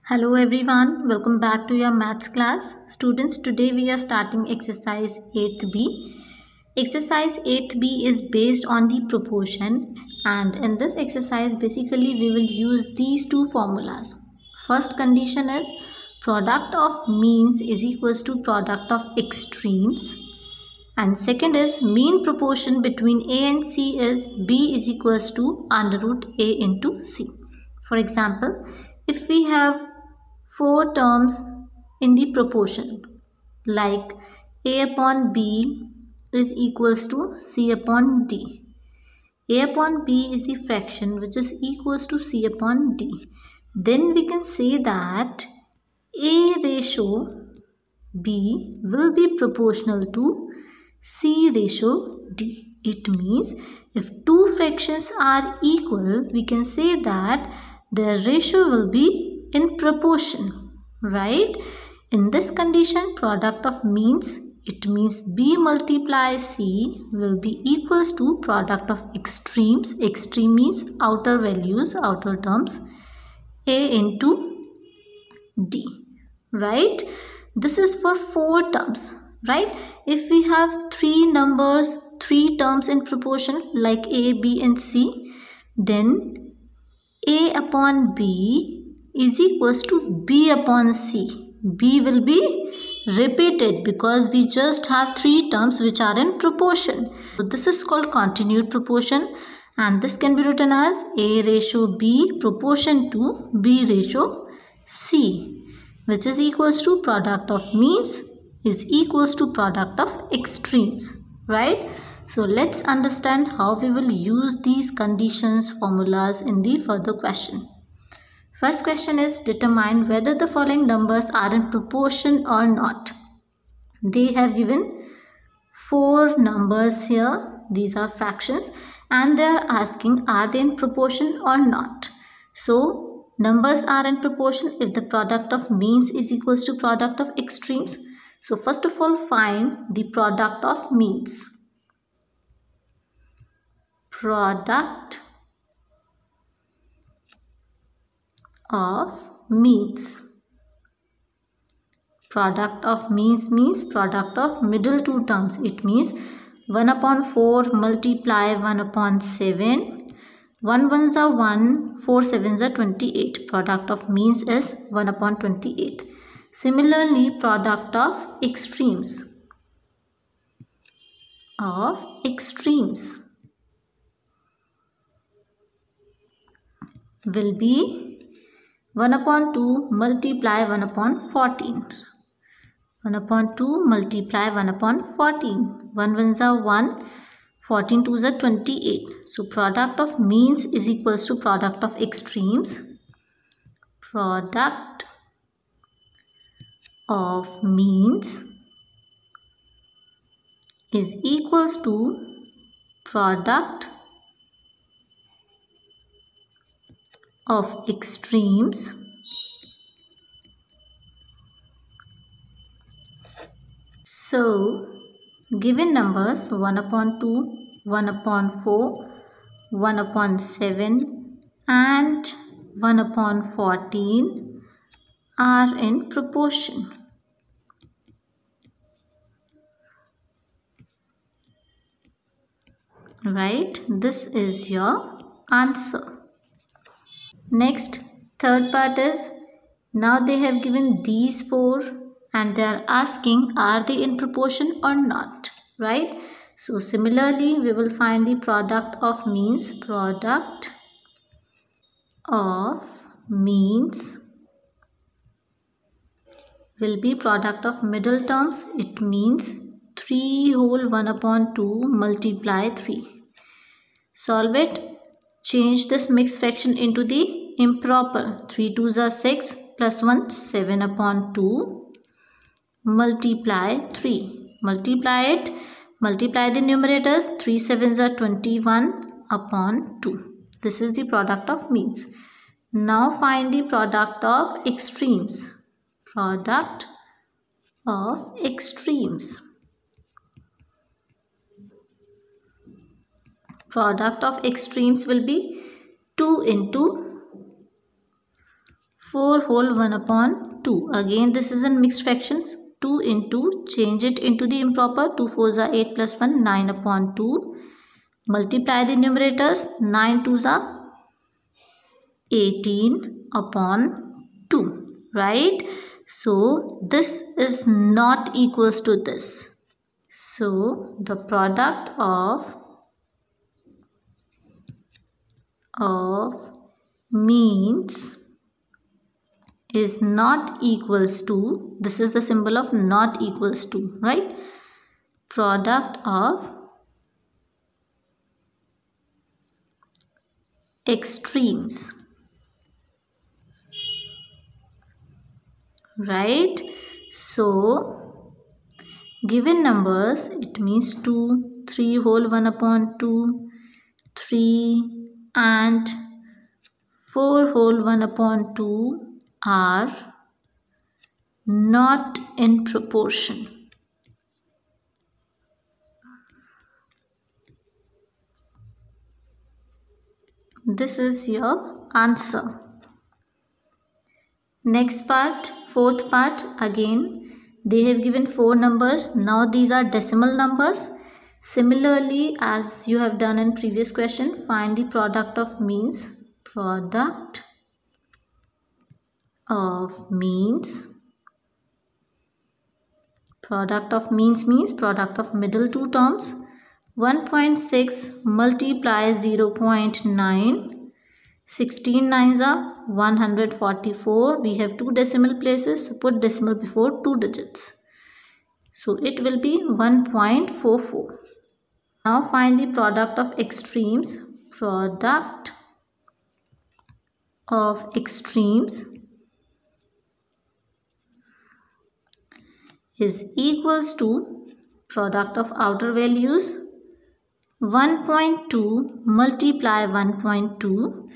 Hello everyone, welcome back to your maths class. Students, today we are starting exercise 8th B. Exercise 8th B is based on the proportion, and in this exercise basically we will use these two formulas. First condition is product of means is equals to product of extremes, and second is mean proportion between A and C is B is equals to under root A into C. For example, if we have four terms in the proportion like A upon B is equals to C upon D. A upon B is the fraction which is equals to C upon D. Then we can say that A ratio B will be proportional to C ratio D. It means if two fractions are equal, we can say that their ratio will be in proportion, right? In this condition, product of means, it means B multiplies C will be equals to product of extremes. Extreme means outer values, outer terms, A into D, right? This is for four terms, right? If we have three terms in proportion like A, B and C, then A upon B is equals to B upon C. B will be repeated because we just have three terms which are in proportion. So this is called continued proportion, and this can be written as A ratio B proportion to B ratio C, which is equals to product of means is equals to product of extremes, right? So let's understand how we will use these conditions formulas in the further question. First question is determine whether the following numbers are in proportion or not. They have given four numbers here. These are fractions and they are asking are they in proportion or not. So numbers are in proportion if the product of means is equals to product of extremes. So first of all, find the product of means. Product of means. Product of means product of middle two terms. It means 1 upon 4 multiply 1 upon 7. 1 ones are 1, 4 sevens are 28. Product of means is 1 upon 28. Similarly, product of extremes. Will be 1 upon 2 multiply 1 upon 14. 1 upon 2 multiply 1 upon 14. 1 ones are 1, 14 twos are 28. So product of means is equals to product of extremes. Product of means is equals to product of extremes So, given numbers 1 upon 2, 1 upon 4, 1 upon 7 and 1 upon 14 are in proportion. Right? This is your answer. Next, third part is, now they have given these four and they are asking are they in proportion or not, right? So similarly we will find the product of means. Product of means will be product of middle terms. It means 3 whole 1 upon 2 multiply 3. Solve it. Change this mixed fraction into the improper. 3 twos are 6 plus 1 7 upon 2 multiply 3. Multiply it. Multiply the numerators. 3 sevens are 21 upon 2. This is the product of means. Now find the product of extremes. Product of extremes. Product of extremes will be 2 into 4 whole 1 upon 2. Again this is in mixed fractions. 2 into, change it into the improper. 2 4s are 8 plus 1, 9 upon 2. Multiply the numerators. 9 2s are 18 upon 2. Right? So this is not equals to this. So the product of means is not equals to, this is the symbol of not equals to, right? Product of extremes, right? So given numbers, it means 2, 3 whole 1 upon 2, 3 and 4 whole 1 upon 2 are not in proportion. This is your answer. Next part, fourth part, again they have given 4 numbers. Now these are decimal numbers. Similarly, as you have done in previous question, find the product of means. Product of means. Product of means means product of middle two terms. 1.6 multiply 0.9. 16 nines are 144. We have 2 decimal places, so put decimal before 2 digits. So it will be 1.44. Now find the product of extremes. Product of extremes is equals to product of outer values. 1.2 multiply 1.2.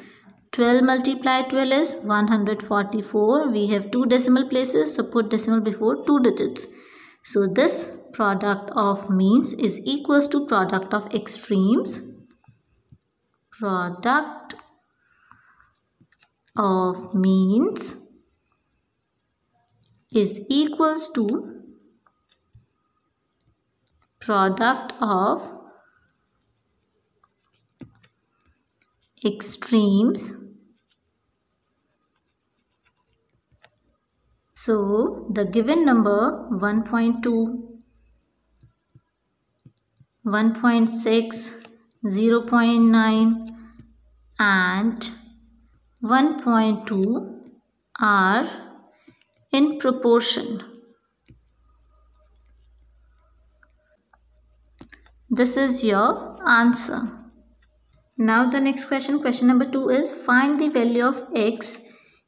12 multiply 12 is 144. We have 2 decimal places, so put decimal before 2 digits. So this product of means is equals to product of extremes. Product of means is equals to product of extremes. So the given number 1.2, 1.6, 0.9 and 1.2 are in proportion. This is your answer. Now the next question, question number 2 is find the value of x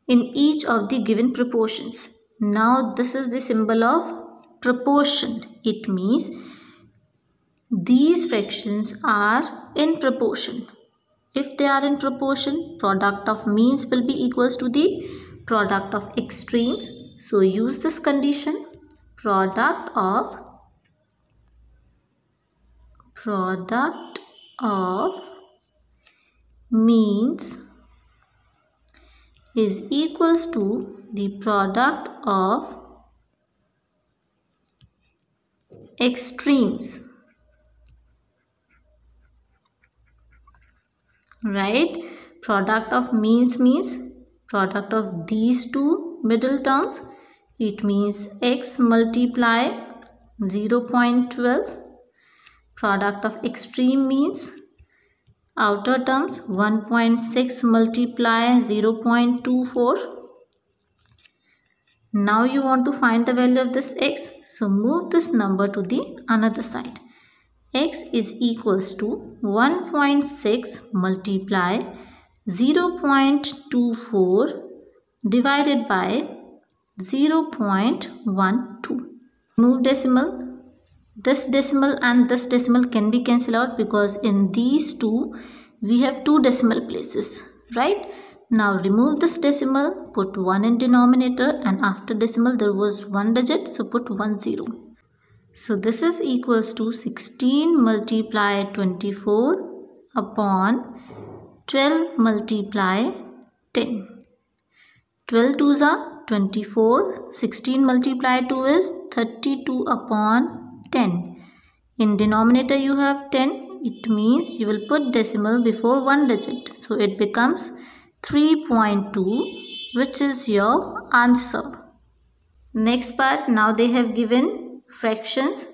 in each of the given proportions. Now this is the symbol of proportion. It means these fractions are in proportion. If they are in proportion, product of means will be equals to the product of extremes. So use this condition. Product of means is equals to the product of extremes, right? Product of means means product of these 2 middle terms. It means x multiply 0.12. Product of extreme means outer terms 1.6 multiply 0.24. Now you want to find the value of this x. So move this number to the another side. X is equals to 1.6 multiply 0.24 divided by 0.12. Move decimal. This decimal and this decimal can be cancelled out because in these 2 we have 2 decimal places, right? Now remove this decimal, put 1 in denominator, and after decimal there was 1 digit, so put 1 0. So this is equals to 16 multiply 24 upon 12 multiply 10. 12 2s are 24. 16 multiplied 2 is 32 upon 10. In denominator you have 10. It means you will put decimal before one digit. So it becomes 3.2, which is your answer. Next part, now they have given fractions.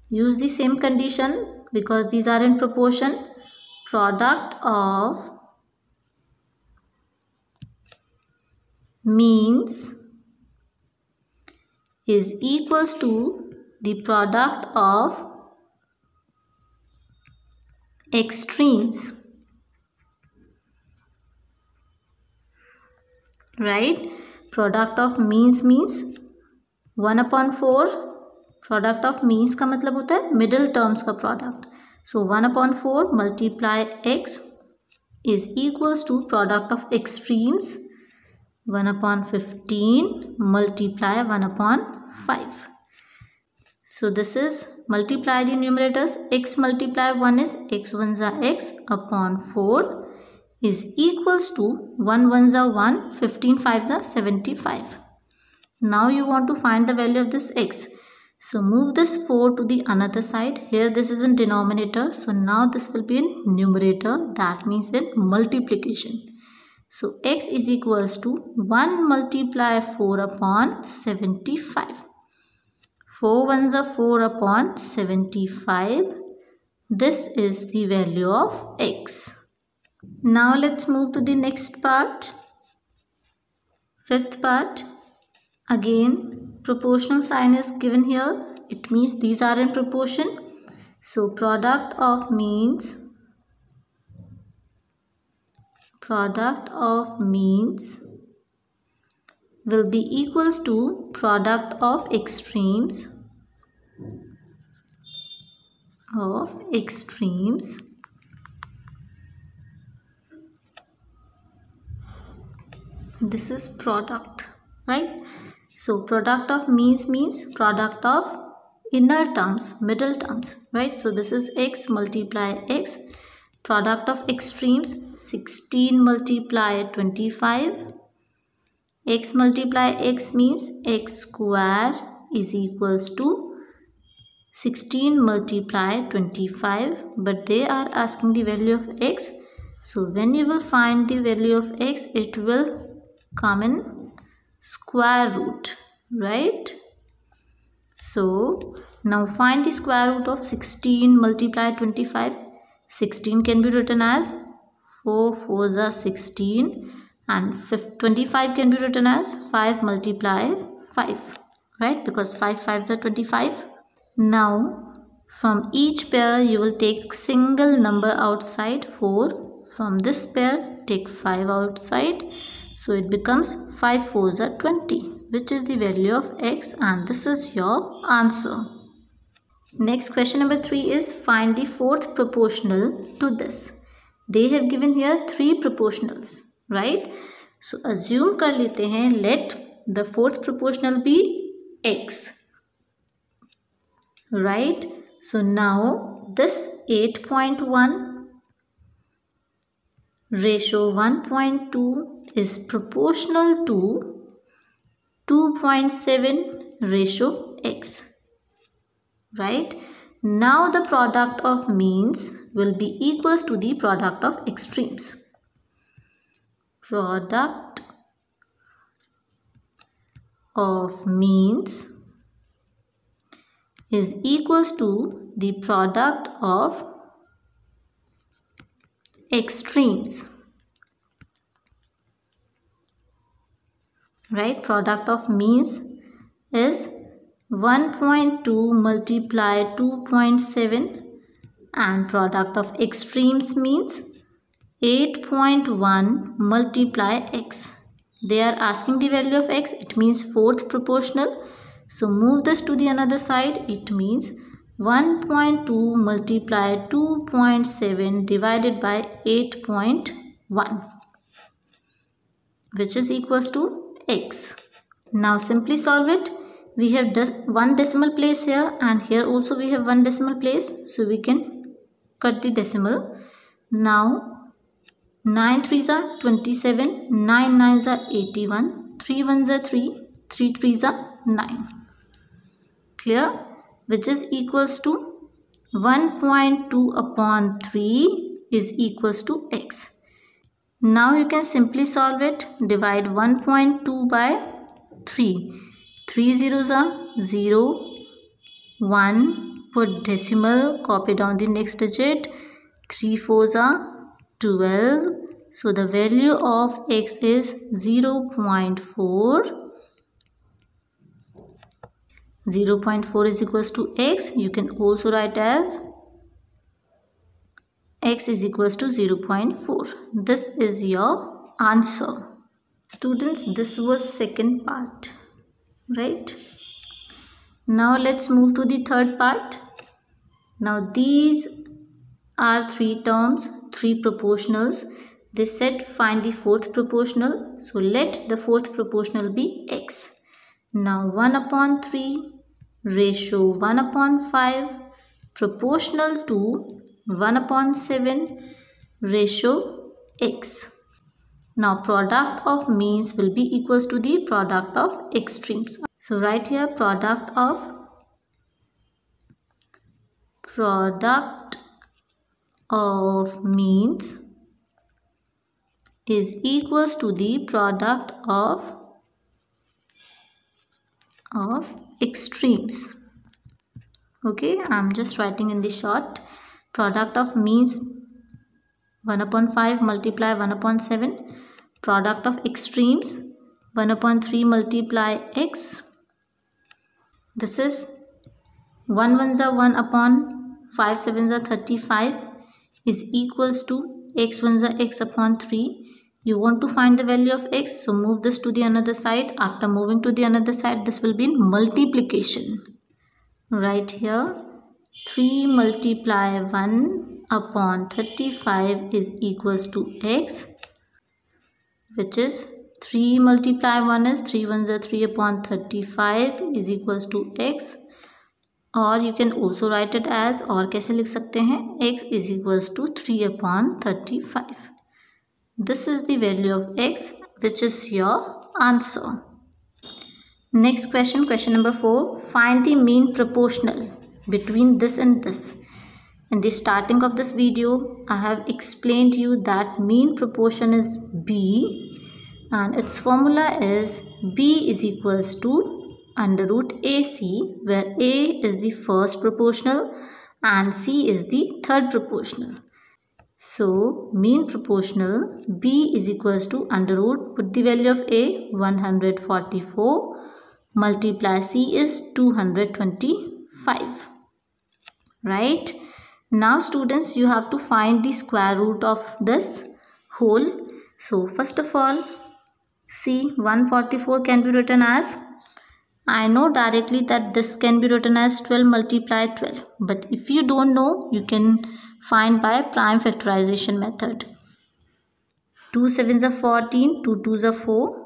Use the same condition because these are in proportion. Product of means is equals to the product of extremes, right? Product of means 1/4. Product of means का मतलब होता है middle terms का product. So 1/4 multiply X is equals to product of extremes 1/15 multiply 1/5. So this is multiply the numerators. X multiply 1 is x 1s are x upon 4 is equals to 1 1s are 1, 15 5s are 75. Now you want to find the value of this x. So move this 4 to the another side. Here this is in denominator. So now this will be in numerator. That means in multiplication. So x is equals to 1 multiply 4 upon 75. 4 1s are 4 upon 75. This is the value of x. Now let's move to the next part. Fifth part. Again, proportional sign is given here. It means these are in proportion. So product of means will be equals to product of extremes This is product, right? So product of means product of inner terms, middle terms, right? So this is x multiply x. Product of extremes 16 multiply 25. X multiply x means x square is equals to 16 multiply 25. But they are asking the value of x. So when you will find the value of x, it will come in square root, right? So now find the square root of 16 multiply 25. 16 can be written as 4 4s are 16 and 25 can be written as 5 multiply 5, right? Because 5 5s are 25. Now from each pair you will take single number outside 4. From this pair take 5 outside. So it becomes 5 4s are 20, which is the value of x, and this is your answer. Next question number 3 is find the fourth proportional to this. They have given here 3 proportionals, right? So assume कर लेते हैं let the fourth proportional be x, right? So now this 8.1 ratio 1.2 is proportional to 2.7 ratio x, right? Now the product of means will be equals to the product of extremes. Product of means is equals to the product of extremes, right? Product of means is 1.2 multiply 2.7 and product of extremes means 8.1 multiply x. They are asking the value of x. It means fourth proportional. So move this to the another side. It means 1.2 multiply 2.7 divided by 8.1, which is equals to x. Now simply solve it. We have one decimal place here, and here also we have one decimal place. So we can cut the decimal. Now 9 3s are 27, 9 9s are 81. 3 ones are 3, 3 threes are 9. Clear? Which is equals to 1.2 upon 3 is equals to x. Now you can simply solve it. Divide 1.2 by 3. 3 zeros are 0, 1. Put decimal, copy down the next digit. 3 fours are 12. So the value of x is 0.4. 0.4 is equals to x. You can also write as x is equals to 0.4. This is your answer. Students, this was second part, right? Now let's move to the third part. Now these are 3 terms, 3 proportionals. They said find the fourth proportional. So let the fourth proportional be x. Now 1 upon 3 ratio 1 upon 5 proportional to 1 upon 7 ratio x. Now product of means will be equals to the product of extremes. So write here product of means is equals to the product of extremes. Okay, I'm just writing in the short. Product of means 1 upon 5 multiply 1 upon 7. Product of extremes 1 upon 3 multiply x. This is 1 ones are 1 upon 5 sevens are 35 is equals to x ones are x upon 3. You want to find the value of x, so move this to the another side. After moving to the another side, this will be in multiplication. Right here 3 multiply 1 upon 35 is equals to x, which is 3 multiply 1 is 3 ones are 3 upon 35 is equals to x. और you can also write it as, और कैसे लिख सकते हैं, x is equals to 3 upon 35. This is the value of x, which is your answer. Next question, question number 4. Find the mean proportional between this and this. In the starting of this video, I have explained you that mean proportion is b and its formula is b is equals to under root AC, where A is the first proportional and C is the third proportional. So mean proportional B is equals to under root, put the value of A 144 multiply C is 225. Right? Now students, you have to find the square root of this whole. So first of all, see 144 can be written as, I know directly that this can be written as 12 multiply 12. But if you don't know, you can find by prime factorization method. 2 sevens are 14, 2 twos are 4,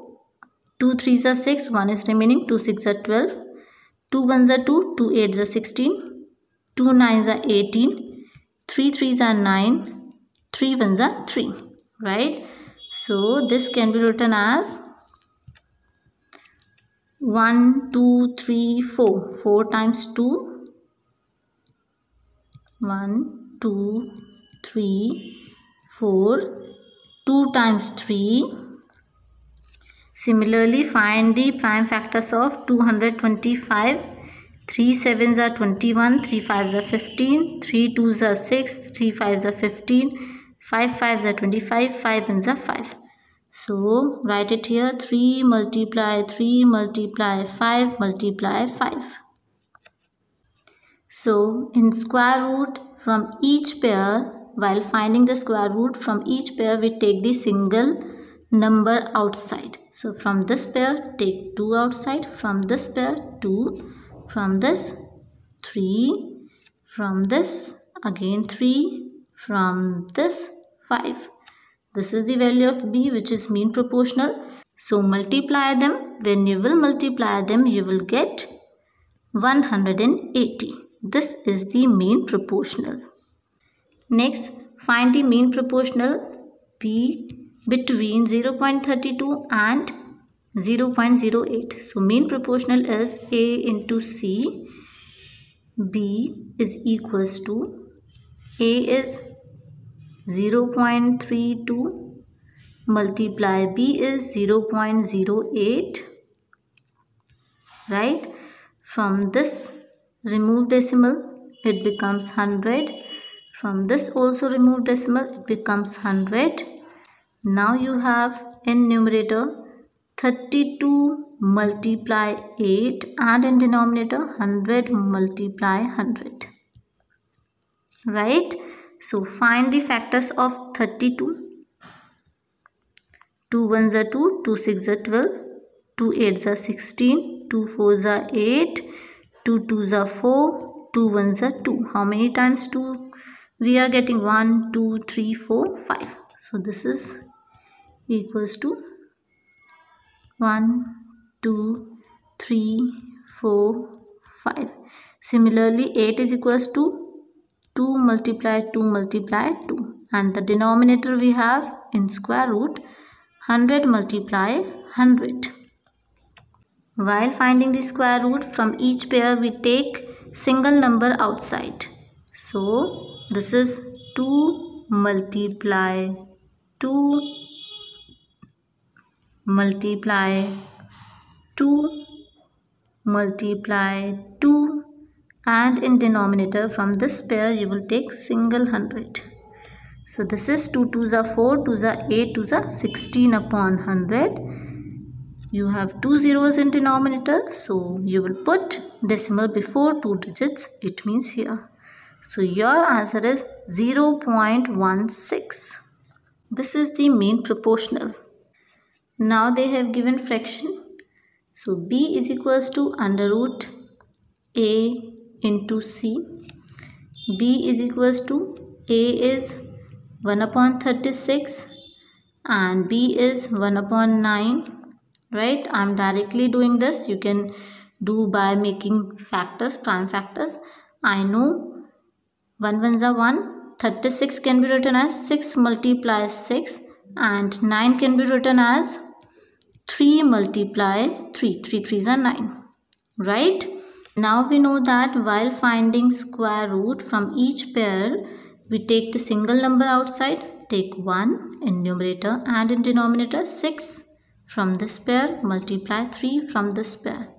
2 threes are 6, 1 is remaining, 2 6 are 12, 2 ones are 2, 2 eights are 16, 2 nines are 18, 3 threes are 9, 3 ones are 3. Right? So this can be written as 1 2 3 4, 4 times 2, 1 2 3 4, 2 times 3. Similarly, find the prime factors of 225. 3 sevens are 21, 3 fives are 15, 3 twos are 6, 3 fives are 15, 5 fives are 25, 5 ones are 5. So write it here, 3 multiply 5 multiply 5. So in square root from each pair, while finding the square root from each pair, we take the single number outside. So from this pair take 2 outside, from this pair 2, from this 3, from this again 3, from this 5. This is the value of B, which is mean proportional. So multiply them. When you will multiply them, you will get 180. This is the mean proportional. Next, find the mean proportional B between 0.32 and 0.08. So mean proportional is A into C. B is equals to A is 0.32 multiply B is 0.08, right? From this remove decimal, it becomes 100. From this also remove decimal, it becomes 100. Now you have in numerator 32 multiply 8 and in denominator 100 multiply 100, right? So find the factors of 32. 2 1s are 2, 2 6s are 12, 2 8s are 16, 2 4s are 8, 2 2s are 4, 2 1s are 2. How many times 2? We are getting 1, 2, 3, 4, 5. So this is equals to 1, 2, 3, 4, 5. Similarly, 8 is equals to 2 multiply 2 multiply 2. And the denominator we have in square root 100 multiply 100. While finding the square root, from each pair we take single number outside. So this is 2 multiply 2 multiply 2 multiply 2, and in denominator from this pair you will take single 100. So this is 2 2s are 4, 2s are 8, 2s are 16 upon 100. You have 2 zeros in denominator, so you will put decimal before 2 digits, it means here. So your answer is 0.16. This is the mean proportional. Now they have given fraction. So B is equals to under root A into C. B is equals to A is 1 upon 36 and B is 1 upon 9, right? I am directly doing this. You can do by making factors, prime factors. I know 1 1s are 1. 36 can be written as 6 multiply 6 and 9 can be written as 3 multiply 3. 3 3s are 9, right? Now we know that while finding square root from each pair, we take the single number outside, take 1 in numerator and in denominator 6 from this pair, multiply 3 from this pair.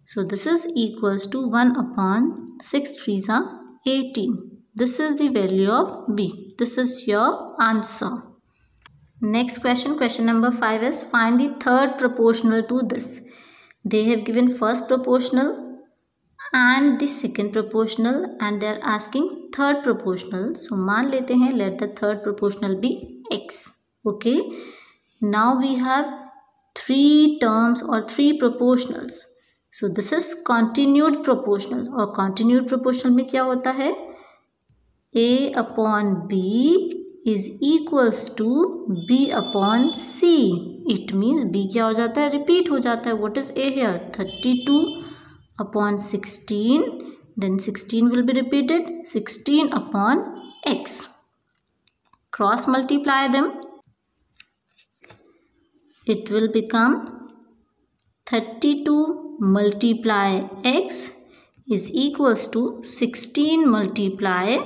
So this is equals to 1 upon 6 3s are 18. This is the value of B. This is your answer. Next question, question number 5 is find the third proportional to this. They have given first proportional and the second proportional and they are asking third proportional. So मान लेते हैं let the third proportional be x. Okay. Now we have 3 terms or 3 proportionals. So this is continued proportional और continued proportional में क्या होता है? A upon B is equals to B upon C. It means B क्या हो जाता है? Repeat हो जाता है. What is A here? 32 upon 16. Then 16 will be repeated. 16 upon X. Cross multiply them. It will become 32 multiply X is equals to 16 multiply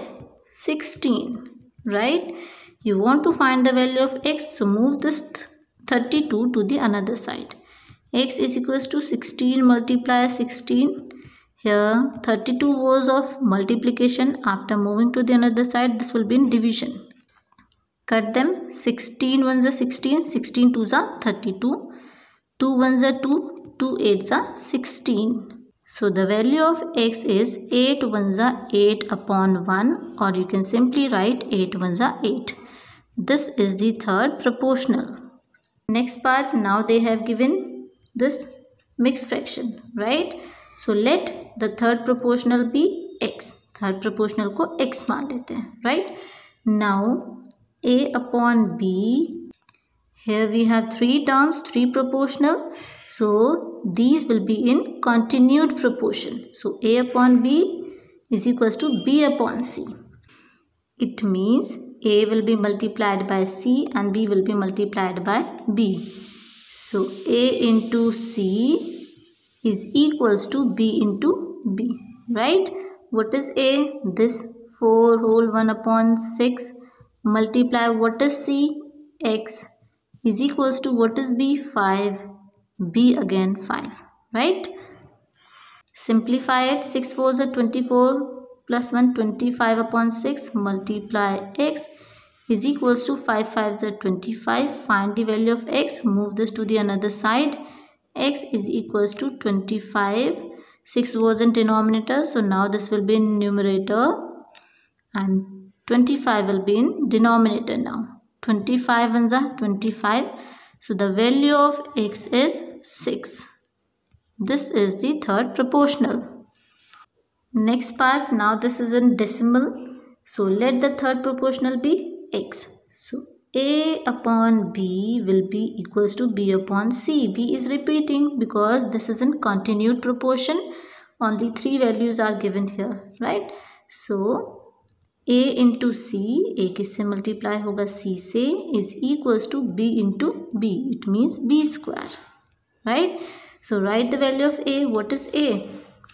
16, right? You want to find the value of X, so move this 32 to the another side. X is equals to 16 multiply 16. Here 32 was of multiplication. After moving to the another side, this will be in division. Cut them. 16 1s are 16, 16 2s are 32, 2 1s are 2, 2 8s are 16. So the value of X is 8 1s are 8 upon 1, or you can simply write 8 1s are 8. This is the third proportional. Next part, now they have given this mixed fraction, right? So let the third proportional be X. Third proportional को X मान लेते हैं, right? Now A upon B, here we have 3 terms, 3 proportional. So these will be in continued proportion. So A upon B is equals to B upon C. It means A will be multiplied by C and B will be multiplied by B. So A into C is equals to B into B, right? What is A? This 4 whole 1 upon 6 multiply what is C? X is equals to what is B? 5. B again 5, right? Simplify it. 6 4s are 24 plus 1 25 upon 6 multiply X is equals to 5 5s are 25. Find the value of X. Move this to the another side. X is equals to 25. 6 was in denominator, so now this will be in numerator and 25 will be in denominator now. 25 ones are 25. So the value of X is 6. This is the third proportional. Next part, now this is in decimal. So let the third proportional be X. So A upon B will be equals to B upon C. B is repeating because this is in continued proportion. Only 3 values are given here, right? So A into C, A किससे multiply होगा C से, is equals to B into B. It means B square, right? So write the value of A. What is A?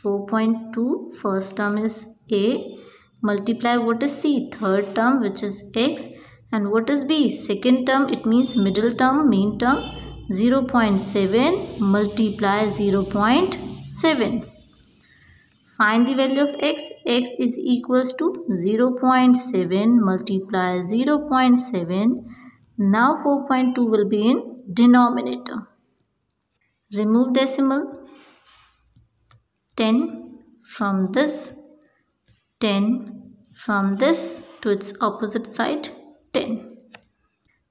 4.2. First term is A. Multiply what is C? Third term, which is X. And what is B? Second term, it means middle term, main term. 0.7 multiply 0.7. Find the value of X. X is equals to 0.7 multiply 0.7. Now 4.2 will be in denominator. Remove decimal. 10 from this, 10 from this to its opposite side, 10.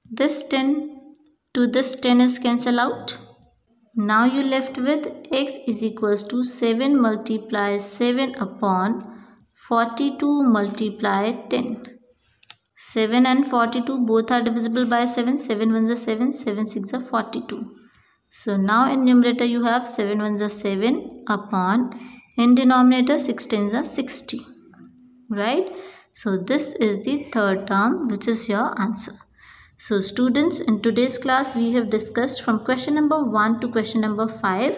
This 10 to this 10 is cancelled out. Now you left with X is equals to 7 multiply 7 upon 42 multiply 10. 7 and 42 both are divisible by 7. 7 ones are 7, 7 6 are 42. So now in numerator you have 7 ones are 7 upon, in denominator 6 tens are 60, right? So this is the third term, which is your answer. So students, in today's class we have discussed from question number 1 to question number 5.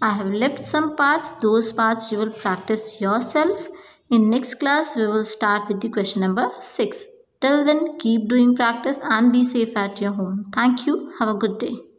I have left some parts. Those parts you will practice yourself. In next class we will start with the question number 6. Till then, keep doing practice and be safe at your home. Thank you. Have a good day.